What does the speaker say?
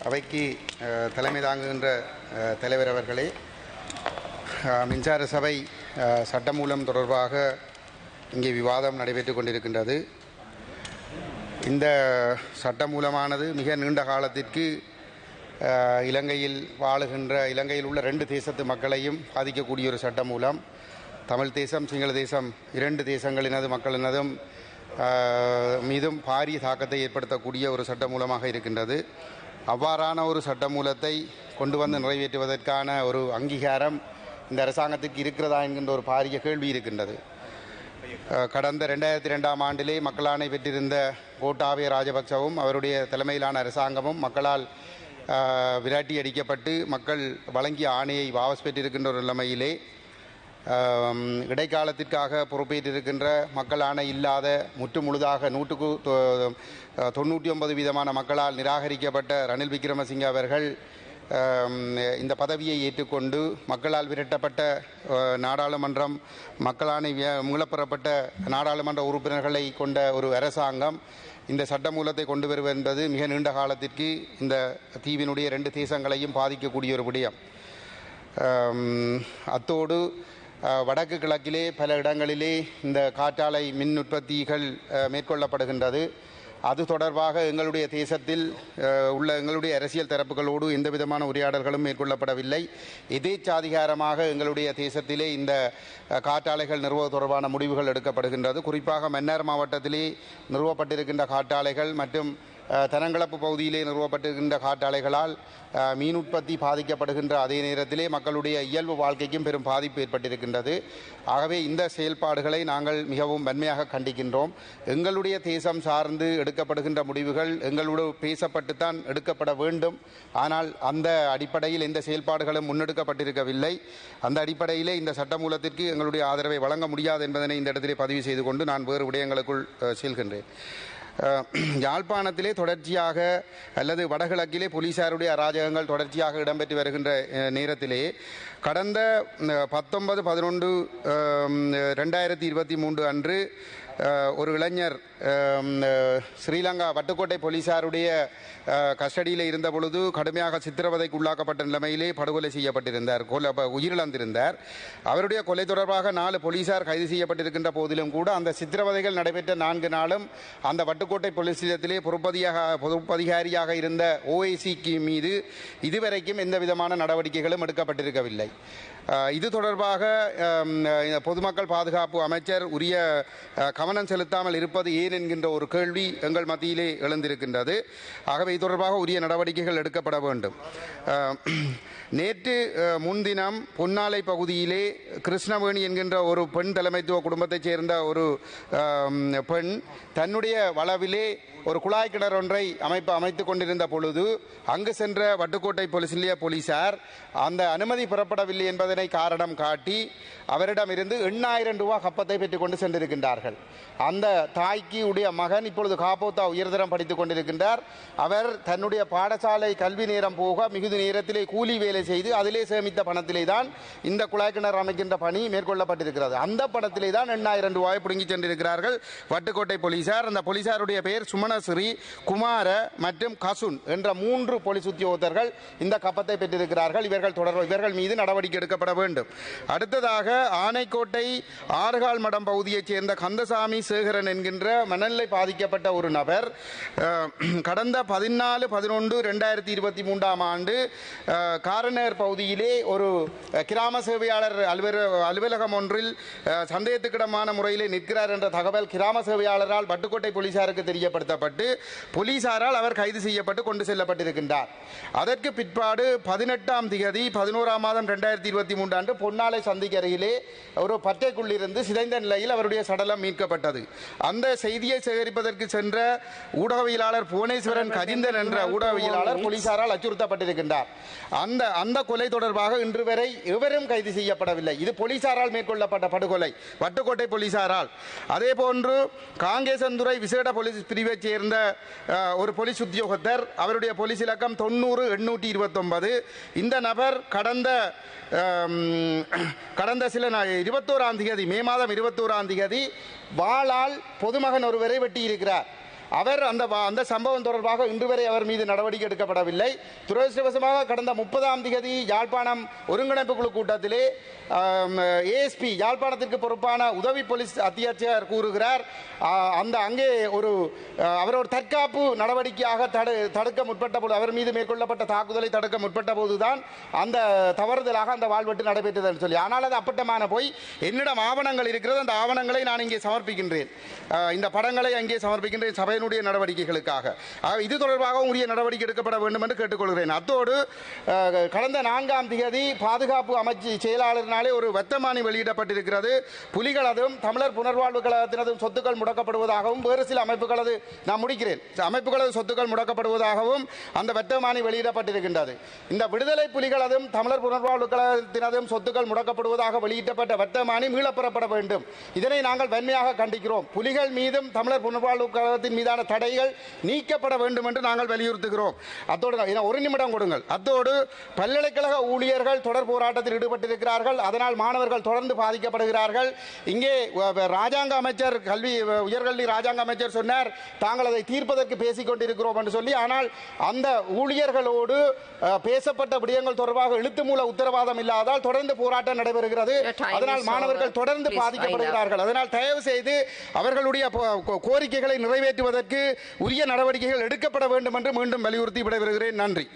அவைக்கு தலைமை தாங்குகின்ற தலைவர் அவர்களே, மின்சார சபை சட்டமூலம் தொடர்பாக இங்கே விவாதம் நடைபெற்றுக் கொண்டிருக்கின்றது. இந்த சட்டமூலமானது மிக நீண்ட காலத்திற்கு இலங்கையில் வாழுகின்ற இலங்கையில் உள்ள 2 தேசத்து மக்களையும் பாதிக்கக்கூடிய ஒரு சட்டமூலம். தமிழ் தேசம், சிங்கள தேசம் 2 தேசங்களினது மக்களினதும் மீதும் பாரிய தாக்கத்தை ஏற்படுத்தக்கூடிய ஒரு சட்டமூலமாக இருக்கின்றது. அவ்வாறான ஒரு சட்டமூலத்தை கொண்டு வந்து நிறைவேற்றுவதற்கான ஒரு அங்கீகாரம் இந்த அரசாங்கத்திற்கு இருக்கிறதா என்கின்ற ஒரு பாரிய கேள்வி இருக்கின்றது. கடந்த 2002ஆம் ஆண்டிலே மக்களாணை பெற்றிருந்த கோட்டாபய ராஜபக்சவும் அவருடைய தலைமையிலான அரசாங்கமும் மக்களால் விரட்டி அடிக்கப்பட்டு மக்கள் வழங்கிய ஆணையை வாபஸ் பெற்றிருக்கின்ற ஒரு நிலைமையிலே இடைக்காலத்திற்காக பொறுப்பேற்றிருக்கின்ற மக்கள் ஆணை இல்லாத முற்றுமுழுதாக 99% மக்களால் நிராகரிக்கப்பட்ட ரணில் விக்ரமசிங்க அவர்கள் இந்த பதவியை ஏற்றுக்கொண்டு மக்களால் விரட்டப்பட்ட நாடாளுமன்றம், மக்களாணை மீளப்பெறப்பட்ட நாடாளுமன்ற உறுப்பினர்களை கொண்ட ஒரு அரசாங்கம் இந்த சட்டமூலத்தை கொண்டு வருவது என்பது மிக நீண்ட காலத்திற்கு இந்த தீவினுடைய 2 தேசங்களையும் பாதிக்கக்கூடிய ஒரு விடயம். அத்தோடு வடக்கு கிழக்கிலே பல இடங்களிலே இந்த காற்றாலை மின் உற்பத்திகள் மேற்கொள்ளப்படுகின்றது. அது தொடர்பாக எங்களுடைய தேசத்தில் உள்ள எங்களுடைய அரசியல் தரப்புகளோடு எந்த விதமான உரையாடல்களும் மேற்கொள்ளப்படவில்லை. எதேச்சாதிகாரமாக எங்களுடைய தேசத்திலே இந்த காற்றாலைகள் நிறுவ தொடர்பான முடிவுகள் எடுக்கப்படுகின்றது. குறிப்பாக மன்னார் மாவட்டத்திலே நிறுவப்பட்டிருக்கின்ற காற்றாலைகள் மற்றும் தனங்களப்பு பகுதியிலே நிறுவப்பட்டிருக்கின்ற காற்றாலைகளால் மீன் உற்பத்தி பாதிக்கப்படுகின்ற அதே நேரத்திலே மக்களுடைய இயல்பு வாழ்க்கைக்கும் பெரும் பாதிப்பு ஏற்பட்டிருக்கின்றது. ஆகவே இந்த செயல்பாடுகளை நாங்கள் மிகவும் வன்மையாக கண்டிக்கின்றோம். எங்களுடைய தேசம் சார்ந்து எடுக்கப்படுகின்ற முடிவுகள் எங்களோடு பேசப்பட்டுத்தான் எடுக்கப்பட வேண்டும். ஆனால் அந்த அடிப்படையில் எந்த செயல்பாடுகளும் முன்னெடுக்கப்பட்டிருக்கவில்லை. அந்த அடிப்படையிலே இந்த சட்டமூலத்திற்கு எங்களுடைய ஆதரவை வழங்க முடியாது என்பதனை இந்த இடத்திலே பதிவு செய்து கொண்டு நான் வேறு விடயங்களுக்குள் செல்கின்றேன். யாழ்ப்பாணத்திலே தொடர்ச்சியாக அல்லது வடகிழக்கிலே போலீசாருடைய அராஜகங்கள் தொடர்ச்சியாக இடம்பெற்று வருகின்ற நேரத்திலே கடந்த 19/11/2023 அன்று ஒரு இளைஞர் ஸ்ரீலங்கா வட்டுக்கோட்டை போலீசாருடைய கஸ்டடியில் இருந்த பொழுது கடுமையாக சித்திரவதைக்கு உள்ளாக்கப்பட்ட நிலைமையிலே படுகொலை செய்யப்பட்டிருந்தார், உயிரிழந்திருந்தார். அவருடைய கொலை தொடர்பாக 4 போலீசார் கைது செய்யப்பட்டிருக்கின்ற போதிலும் கூட அந்த சித்திரவதைகள் நடைபெற்ற 4 நாளும் அந்த வட்டுக்கோட்டை போலீஸ் நிலையத்திலே பொறுப்பதிகாரியாக இருந்த OIC மீது இதுவரைக்கும் எந்த விதமான நடவடிக்கைகளும் எடுக்கப்பட்டிருக்கவில்லை. இது தொடர்பாக பொதுமக்கள் பாதுகாப்பு அமைச்சர் உரிய கவனம் செலுத்தாமல் இருப்பது ஏன் என்கின்ற ஒரு கேள்வி எங்கள் மத்தியிலே எழுந்திருக்கின்றது. ஆகவே இது தொடர்பாக உரிய நடவடிக்கைகள் எடுக்கப்பட வேண்டும். நேற்று முன்தினம் பொன்னாலை பகுதியிலே கிருஷ்ணவேணி என்கின்ற ஒரு பெண் தலைமைத்துவ குடும்பத்தைச் சேர்ந்த ஒரு பெண் தன்னுடைய வளவிலே ஒரு குழாய் கிணறு ஒன்றை அமைத்துக் கொண்டிருந்த பொழுது அங்கு சென்ற வட்டுக்கோட்டை போலீஸ் நிலைய போலீசார் அந்த அனுமதி பெறப்படவில்லை என்பதனை காரணம் காட்டி அவரிடமிருந்து 8,000 ரூபாய் கப்பத்தை பெற்றுக் கொண்டு சென்றிருக்கின்றார்கள். அந்த தாய்க்கு உடைய மகன் இப்பொழுது காப்போத்தா உயர்தரம் படித்துக் கொண்டிருக்கின்றார். அவர் தன்னுடைய பாடசாலை கல்வி நேரம் போக மிகுதி நேரத்திலே கூலி வேலை செய்து அதிலே சேமித்த பணத்திலே தான் இந்த குழாய் கிணறு அமைக்கின்ற பணி மேற்கொள்ளப்பட்டிருக்கிறது. அந்த பணத்திலே தான் 8,000 ரூபாய் பிடுங்கி சென்றிருக்கிறார்கள் வட்டுக்கோட்டை போலீசார். அந்த போலீசாருடைய பெயர் சுமணஸ்ரீ, குமார மற்றும் கசுன் என்ற 3 போலீஸ் உத்தியோகத்தர்கள் இந்த கப்பத்தை பெற்றிருக்கிறார்கள். இவர்கள் மீது நடவடிக்கை எடுக்கப்பட வேண்டும். அடுத்ததாக ஆனைக்கோட்டை ஆறுகால் மடம் பகுதியைச் சேர்ந்த கந்தசாமி சேகரன் என்கின்ற மனநிலை பாதிக்கப்பட்ட ஒரு நபர் கடந்த 14/11/2023 ஆண்டு காரநேர் பகுதியிலே ஒரு கிராம சேவையாளர் அலுவலகம் ஒன்றில் சந்தேகத்துக்கிடமான முறையிலே நிற்கிறார் என்ற தகவல் கிராம சேவையாளரால் வட்டுக்கோட்டை போலீசாருக்கு தெரியப்படுத்தப்பட்டு போலீசாரால் அவர் கைது செய்யப்பட்டு கொண்டு செல்லப்பட்டிருக்கின்றார். அதற்கு பிற்பாடு 18ஆம் தேதி 11ஆம் மாதம் 2023 அன்று பொன்னாலை சந்திக்கு அருகிலே ஒரு பட்டைக்குள்ளிருந்து சிதைந்த நிலையில் அவருடைய சடலம் மீட்கப்பட்டது. அந்த செய்தியை சேகரிப்பதற்கு சென்ற ஊடகவியலாளர் புவனேஸ்வரன் கஜிந்தன் என்ற ஊடகவியலாளர் போலீசாரால் அச்சுறுத்தப்பட்டிருக்கின்றார். அந்த கொலை தொடர்பாக இன்று வரை எவரும் கைது செய்யப்படவில்லை. இது போலீசாரால் மேற்கொள்ளப்பட்ட படுகொலை, வட்டுக்கோட்டை போலீசாரால். அதே போன்று காங்கேசந்துறை விசேட போலீஸ் பிரிவைச் சேர்ந்த ஒரு போலீஸ் உத்தியோகத்தர், அவருடைய போலீஸ் இலக்கம் 90-829. இந்த நபர் கடந்த சில 21ஆம் தேதி மே மாதம் 21ஆம் தேதி வாளால் பொதுமகன் ஒருவரை வெட்டியிருக்கிறார். அவர் அந்த சம்பவம் தொடர்பாக இன்று வரை அவர் மீது நடவடிக்கை எடுக்கப்படவில்லை. துரதிருஷ்டவசமாக கடந்த 30ஆம் தேதி யாழ்ப்பாணம் ஒருங்கிணைப்பு குழு கூட்டத்திலே ஏஎஸ்பி யாழ்ப்பாணத்திற்கு பொறுப்பான உதவி போலீஸ் அத்தியட்சகர் கூறுகிறார், அங்கே அவர் ஒரு தற்காப்பு நடவடிக்கையாக தடுக்க முற்பட்ட போது, அவர் மீது மேற்கொள்ளப்பட்ட தாக்குதலை தடுக்க முற்பட்ட போதுதான் அந்த தவறுதலாக அந்த வாழ்வெட்டு நடைபெற்றது என்று சொல்லி. ஆனால் அது அப்பட்டமான போய். என்னிடம் ஆவணங்கள் இருக்கிறது, அந்த ஆவணங்களை நான் இங்கே சமர்ப்பிக்கின்றேன், இந்த படங்களை அங்கே சமர்ப்பிக்கின்றேன் சபையினுடைய நடவடிக்கைகளுக்காக. இது தொடர்பாக உரிய நடவடிக்கை எடுக்கப்பட வேண்டும் என்று கேட்டுக்கொள்கிறேன். அத்தோடு கடந்த 4ஆம் தேதி பாதுகாப்பு அமைச்சு செயலாளரினாலே ஒரு வர்த்தமானி வெளியிடப்பட்டிருக்கிறது. புலிகளதும் தமிழர் புனர்வாழ்வு கழகத்தினதும் சொத்துக்கள் முடக்கப்படுவதாகவும் வேறு சில அமைப்புகளது அமைப்புகளது சொத்துக்கள் முடக்கப்படுவதாகவும் அந்த வர்த்தமானி வெளியிடப்பட்டிருக்கின்றது. இந்த விடுதலை புலிகளதும் தமிழர் புனர்வாழ்வு கழகத்தினதும் சொத்துக்கள் முடக்கப்படுவதாக வெளியிடப்பட்ட வர்த்தமானி மீளப்பெறப்பட வேண்டும். இதனை நாங்கள் வன்மையாக கண்டிக்கிறோம். புலிகள் மீதும் தமிழர் புனர்வாழ்வு கழகத்தின் மீதான தடைகள் நீக்கப்பட வேண்டும் என்று நாங்கள் வலியுறுத்துகிறோம். அத்தோடு ஒரு நிமிடம் கொடுங்கள். அத்தோடு பல்கலைக்கழக ஊழியர்கள் தொடர் போராட்டத்தில் ஈடுபட்டிருக்கிறார்கள். அதனால் மாணவர்கள் தொடர்ந்து பாதிக்கப்படுகிறார்கள். இங்கே ராஜாங்க அமைச்சர் உயர்கல்வி ராஜாங்க அமைச்சர் சொன்னார், தாங்கள் அதை தீர்ப்பதற்கு பேசிக் கொண்டிருக்கிறோம் என்று சொல்லி. ஆனால் அந்த ஊழியர்களோடு பேசப்பட்ட விடயங்கள் தொடர்பாக எழுத்து மூல உத்தரவாதம் இல்லாதால் தொடர்ந்து போராட்டம் நடைபெறுகிறது. அதனால் மாணவர்கள் தொடர்ந்து பாதிக்கப்படுகிறார்கள். அதனால் தயவு செய்து அவர்களுடைய கோரிக்கைகளை நிறைவேற்றுவதற்கு உரிய நடவடிக்கைகள் எடுக்கப்பட வேண்டும் என்று மீண்டும் வலியுறுத்தி விடைபெறுகிறேன். நன்றி.